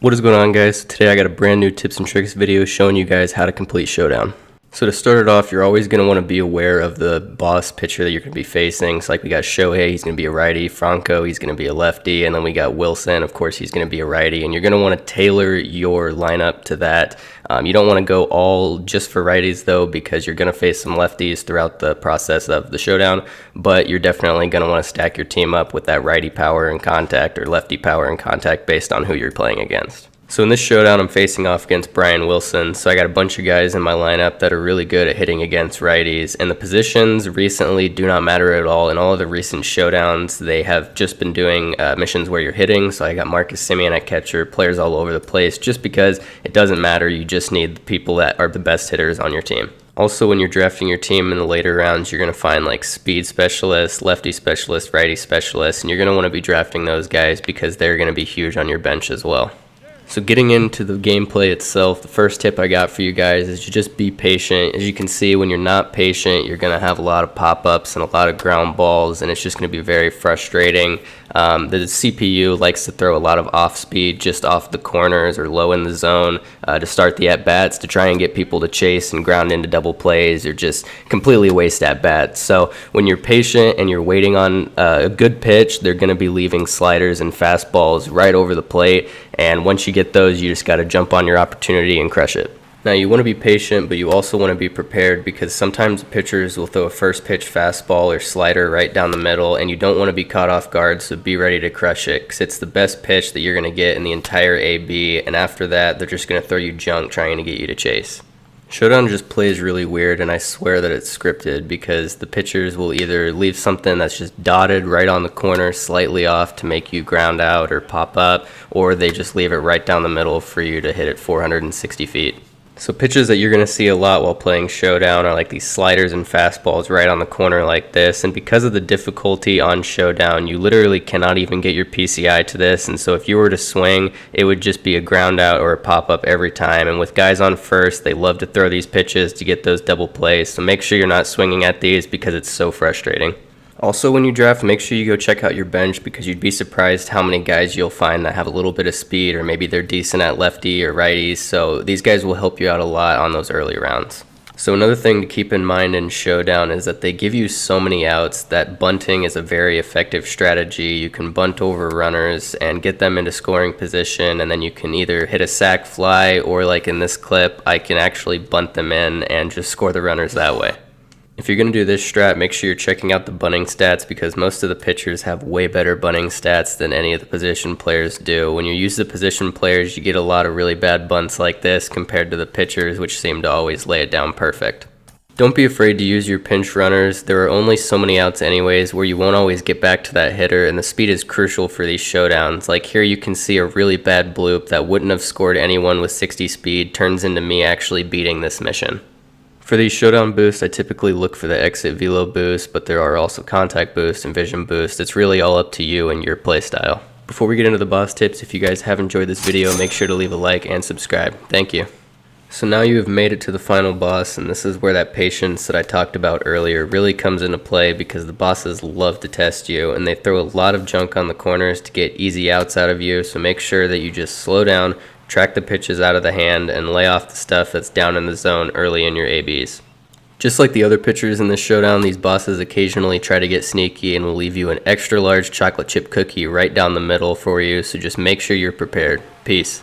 What is going on, guys? Today I got a brand new tips and tricks video showing you guys how to complete Showdown. So to start it off, you're always going to want to be aware of the boss pitcher that you're going to be facing. So like we got Shohei, he's going to be a righty. Franco, he's going to be a lefty. And then we got Wilson, of course, he's going to be a righty. And you're going to want to tailor your lineup to that. You don't want to go all just for righties, though, because you're going to face some lefties throughout the process of the showdown. But you're definitely going to want to stack your team up with that righty power and contact or lefty power and contact based on who you're playing against. So in this showdown, I'm facing off against Brian Wilson. So I got a bunch of guys in my lineup that are really good at hitting against righties. And the positions recently do not matter at all. In all of the recent showdowns, they have just been doing missions where you're hitting. So I got Marcus Semien at catcher, players all over the place, just because it doesn't matter. You just need the people that are the best hitters on your team. Also, when you're drafting your team in the later rounds, you're going to find like speed specialists, lefty specialists, righty specialists, and you're going to want to be drafting those guys because they're going to be huge on your bench as well. So getting into the gameplay itself, the first tip I got for you guys is to just be patient. As you can see, when you're not patient, you're going to have a lot of pop-ups and a lot of ground balls, and it's just going to be very frustrating. The CPU likes to throw a lot of off-speed just off the corners or low in the zone to start the at-bats to try and get people to chase and ground into double plays or just completely waste at-bats. So when you're patient and you're waiting on a good pitch, they're going to be leaving sliders and fastballs right over the plate, and once you get those, you just got to jump on your opportunity and crush it. Now, you want to be patient, but you also want to be prepared because sometimes pitchers will throw a first pitch fastball or slider right down the middle, and you don't want to be caught off guard, so be ready to crush it because it's the best pitch that you're going to get in the entire AB, and after that, they're just going to throw you junk trying to get you to chase. Showdown just plays really weird, and I swear that it's scripted because the pitchers will either leave something that's just dotted right on the corner slightly off to make you ground out or pop up, or they just leave it right down the middle for you to hit it 460 feet. So pitches that you're going to see a lot while playing Showdown are like these sliders and fastballs right on the corner like this. And because of the difficulty on Showdown, you literally cannot even get your PCI to this. And so if you were to swing, it would just be a ground out or a pop-up every time. And with guys on first, they love to throw these pitches to get those double plays. So make sure you're not swinging at these because it's so frustrating. Also, when you draft, make sure you go check out your bench because you'd be surprised how many guys you'll find that have a little bit of speed or maybe they're decent at lefty or righties. So these guys will help you out a lot on those early rounds. So another thing to keep in mind in Showdown is that they give you so many outs that bunting is a very effective strategy. You can bunt over runners and get them into scoring position, and then you can either hit a sac fly or, like in this clip, I can actually bunt them in and just score the runners that way. If you're going to do this strat, make sure you're checking out the bunting stats because most of the pitchers have way better bunting stats than any of the position players do. When you use the position players, you get a lot of really bad bunts like this compared to the pitchers, which seem to always lay it down perfect. Don't be afraid to use your pinch runners. There are only so many outs anyways where you won't always get back to that hitter, and the speed is crucial for these showdowns. Like here you can see a really bad bloop that wouldn't have scored anyone with 60 speed turns into me actually beating this mission. For these showdown boosts, I typically look for the exit velo boost, but there are also contact boost and vision boost. It's really all up to you and your play style. Before we get into the boss tips, if you guys have enjoyed this video, make sure to leave a like and subscribe. Thank you. So now you have made it to the final boss, and this is where that patience that I talked about earlier really comes into play because the bosses love to test you, and they throw a lot of junk on the corners to get easy outs out of you, so make sure that you just slow down, track the pitches out of the hand, and lay off the stuff that's down in the zone early in your ABs. Just like the other pitchers in this showdown, these bosses occasionally try to get sneaky and will leave you an extra large chocolate chip cookie right down the middle for you, so just make sure you're prepared. Peace.